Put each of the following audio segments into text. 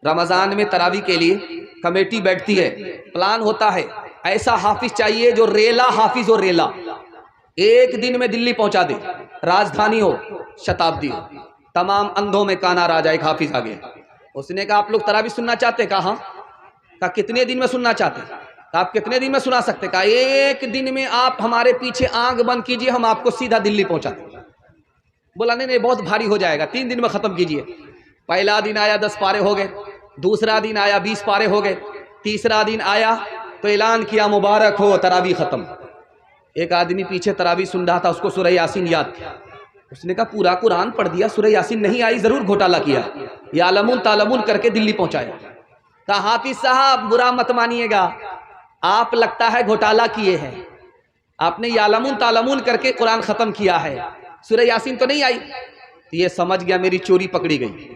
رمضان میں تراویح کے لیے کمیٹی بیٹھتی ہے، پلان ہوتا ہے، ایسا حافظ چاہیے جو ریلا حافظ ہو، ریلا ایک دن میں دلی پہنچا دے، راجدھانی ہو، شتابدی ہو، تمام اندھوں میں کانا راجا ایک حافظ آ گیا۔ اس نے کہا آپ لوگ تراویح سننا چاہتے؟ کہا ہاں۔ کہا کتنے دن میں سننا چاہتے؟ کہا آپ کتنے دن میں سنا سکتے؟ کہا ایک دن میں آپ ہمارے پیچھے آنکھ بند کیجئے، ہم آپ کو سیدھا دلی پہنچا دیں۔ بولا نہیں بہت بھاری ہو جائے گا، 3 دن میں ختم کیجئے۔ پہلا دن آیا 10 پارے ہو گئے، دوسرا دن آیا 20 پارے ہو گئے، تیسرا دن آیا تو اعلان کیا مبارک ہو تراویح ختم۔ ایک آدمی پیچھے تراویح سن رہا تھا، اس کو سورہ یاسین یاد تھی، اس نے کہا پورا قرآن پڑھ دیا، سورہ یاسین نہیں آئی، ضرور گھوٹالہ کیا، یعلمون تعلمون کر کے دلی پہنچایا۔ کہا حافظ صاحب برا مت مانیے گا، آپ لگتا ہے گھوٹالہ کیے ہیں، آپ نے یعلمون تعلمون کر کے قرآن ختم کیا ہے، سورہ یاسین تو نہیں آئی۔ یہ سمجھ گیا میری چوری پکڑی گئی،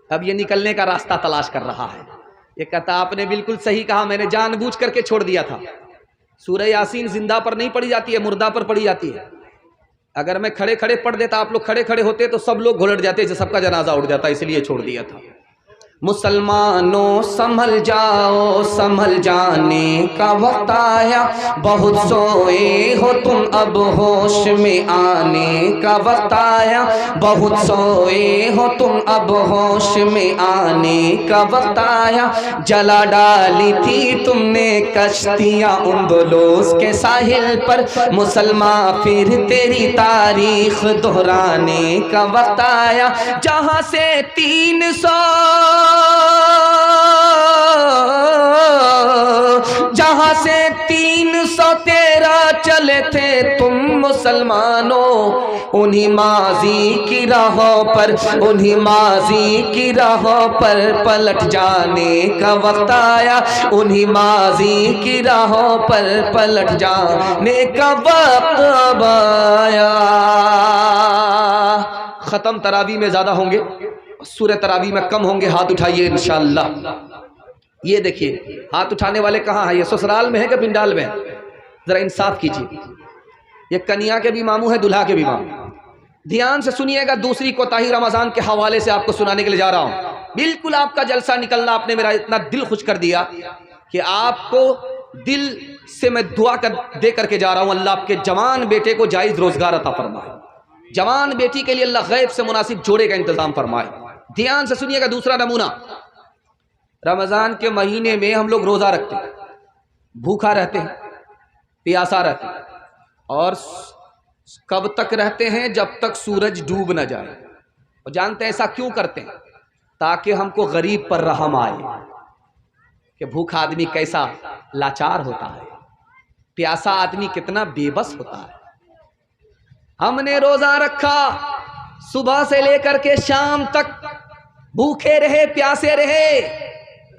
اب یہ نکلنے کا راستہ تلاش کر رہا ہے۔ یہ کہتا آپ نے بالکل صحیح کہا، میں نے جان بوجھ کر کے چھوڑ دیا تھا۔ سورہ یاسین زندہ پر نہیں پڑھی جاتی ہے، مردہ پر پڑھی جاتی ہے۔ اگر میں کھڑے کھڑے پڑھ دیتا، آپ لوگ کھڑے کھڑے ہوتے تو سب لوگ گھلٹ جاتے، سب کا جنازہ اٹھ جاتا، اس لیے چھوڑ دیا تھا۔ مسلمانوں سنبھل جاؤ، سنبھل جانے کا وقت آیا، بہت سوئے ہو تم اب ہوش میں آنے کا وقت آیا، بہت سوئے ہو تم اب ہوش میں آنے کا وقت آیا، جلا ڈالی تھی تم نے کشتیاں اندلس کے ساحل پر، مسلمان پھر تیری تاریخ دہرانے کا وقت آیا، جہاں سے 313 چلے تھے تم مسلمانوں، انہی ماضی کی راہوں پر، انہی ماضی کی راہوں پر پلٹ جانے کا وقت آیا، انہی ماضی کی راہوں پر پلٹ جانے کا وقت اب آیا۔ ختم تراویح میں زیادہ ہوں گے، سورہ تراویح میں کم ہوں گے، ہاتھ اٹھائیے انشاءاللہ۔ یہ دیکھیے ہاتھ اٹھانے والے کہاں ہیں؟ یہ سسرال میں ہے کہ پنڈال میں ہے؟ ذرا انصاف کیجیے۔ یہ کنیا کے بھی ماموں ہے، دلہا کے بھی ماموں۔ دھیان سے سنیے گا، دوسری کوتاہی رمضان کے حوالے سے آپ کو سنانے کے لیے جا رہا ہوں۔ بالکل آپ کا جلسہ نکلنا، آپ نے میرا اتنا دل خوش کر دیا کہ آپ کو دل سے میں دعا دے کر کے جا رہا ہوں، اللہ آپ کے جوان بیٹے کو جائز روزگار عطا فرمائے، جوان بیٹی کے لیے اللہ غیب سے مناسب جوڑے کا انتظام فرمائے۔ دھیان سے سنیے گا دوسرا نمونہ۔ رمضان کے مہینے میں ہم لوگ روزہ رکھتے ہیں، بھوکا رہتے ہیں، پیاسا رہتے ہیں، اور کب تک رہتے ہیں؟ جب تک سورج ڈوب نہ جائے۔ اور جانتے ہیں ایسا کیوں کرتے ہیں؟ تاکہ ہم کو غریب پر رحم آئے کہ بھوکا آدمی کیسا لاچار ہوتا ہے، پیاسا آدمی کتنا بے بس ہوتا ہے۔ ہم نے روزہ رکھا، صبح سے لے کر کے شام تک بھوکے رہے، پیاسے رہے،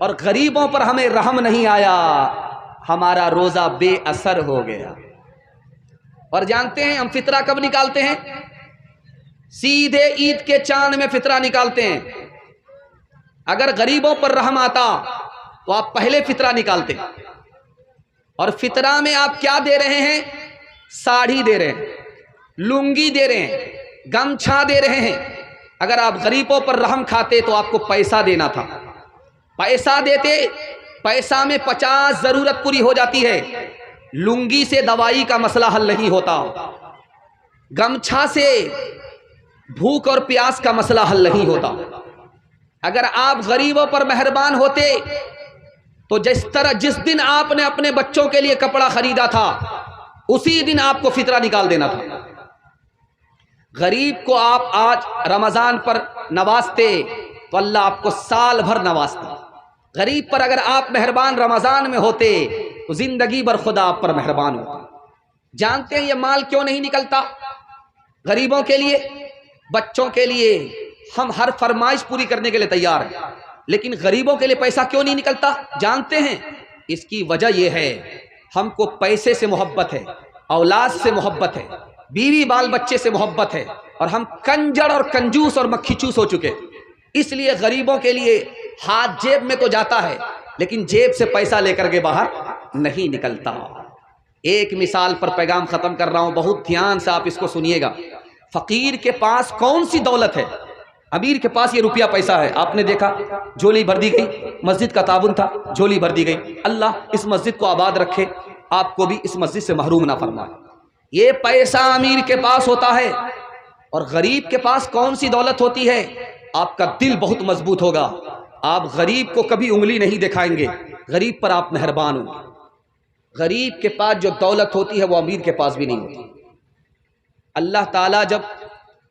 اور غریبوں پر ہمیں رحم نہیں آیا، ہمارا روزہ بے اثر ہو گیا۔ اور جانتے ہیں ہم فطرہ کب نکالتے ہیں؟ سیدھے عید کے چاند میں فطرہ نکالتے ہیں۔ اگر غریبوں پر رحم آتا تو آپ پہلے فطرہ نکالتے، اور فطرہ میں آپ کیا دے رہے ہیں؟ ساڑھی دے رہے ہیں، لنگی دے رہے ہیں، گمچھا دے رہے ہیں۔ اگر آپ غریبوں پر رحم کھاتے تو آپ کو پیسہ دینا تھا، پیسہ دیتے، پیسہ میں 50 ضرورت پوری ہو جاتی ہے، لنگی سے دوائی کا مسئلہ حل نہیں ہوتا، گمچھا سے بھوک اور پیاس کا مسئلہ حل نہیں ہوتا۔ اگر آپ غریبوں پر مہربان ہوتے تو جس دن آپ نے اپنے بچوں کے لیے کپڑا خریدا تھا اسی دن آپ کو فطرہ نکال دینا تھا۔ غریب کو آپ آج رمضان پر نوازتے تو اللہ آپ کو سال بھر نوازتا۔ غریب پر اگر آپ مہربان رمضان میں ہوتے تو زندگی بھر خدا آپ پر مہربان ہوتا۔ جانتے ہیں یہ مال کیوں نہیں نکلتا؟ غریبوں کے لیے، بچوں کے لیے ہم ہر فرمائش پوری کرنے کے لیے تیار ہیں، لیکن غریبوں کے لیے پیسہ کیوں نہیں نکلتا؟ جانتے ہیں اس کی وجہ یہ ہے، ہم کو پیسے سے محبت ہے، اولاد سے محبت ہے، بیوی بال بچے سے محبت ہے، اور ہم کنجر اور کنجوس اور مکھی چوس ہو چکے، اس لیے غریبوں کے لیے ہاتھ جیب میں تو جاتا ہے لیکن جیب سے پیسہ لے کر کے باہر نہیں نکلتا۔ ایک مثال پر پیغام ختم کر رہا ہوں، بہت دھیان سے آپ اس کو سنیے گا۔ فقیر کے پاس کون سی دولت ہے؟ امیر کے پاس یہ روپیہ پیسہ ہے، آپ نے دیکھا جھولی بھر دی گئی، مسجد کا تعاون تھا، جھولی بھر دی گئی۔ اللہ اس مسجد کو آباد رکھے، آپ کو بھی اس مسجد سے محروم نہ فرمائے۔ یہ پیسہ امیر کے پاس ہوتا ہے۔ اور غریب کے پاس کون سی دولت ہوتی ہے؟ آپ کا دل بہت مضبوط ہوگا، آپ غریب کو کبھی انگلی نہیں دکھائیں گے، غریب پر آپ مہربان ہوں گے۔ غریب کے پاس جو دولت ہوتی ہے وہ امیر کے پاس بھی نہیں ہوتی۔ اللہ تعالیٰ جب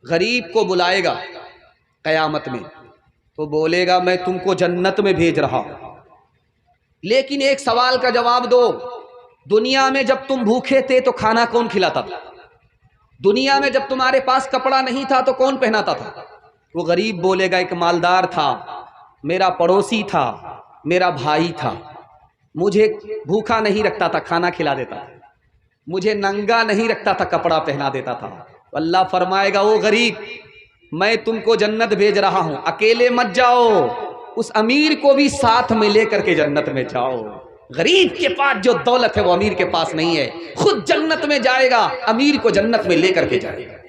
غریب کو بلائے گا قیامت میں تو بولے گا میں تم کو جنت میں بھیج رہا ہوں، لیکن ایک سوال کا جواب دو، دنیا میں جب تم بھوکے تھے تو کھانا کون کھلاتا تھا؟ دنیا میں جب تمہارے پاس کپڑا نہیں تھا تو کون پہناتا تھا؟ وہ غریب بولے گا ایک مالدار تھا، میرا پڑوسی تھا، میرا بھائی تھا، مجھے بھوکا نہیں رکھتا تھا، کھانا کھلا دیتا تھا، مجھے ننگا نہیں رکھتا تھا، کپڑا پہنا دیتا تھا۔ اللہ فرمائے گا وہ غریب میں تم کو جنت بھیج رہا ہوں، اکیلے مت جاؤ، اس امیر کو بھی ساتھ میں لے کر کے جنت میں جاؤ۔ غریب کے پاس جو دولت ہے وہ امیر کے پاس نہیں ہے، خود جنت میں جائے گا، امیر کو جنت میں لے کر کے جائے گا۔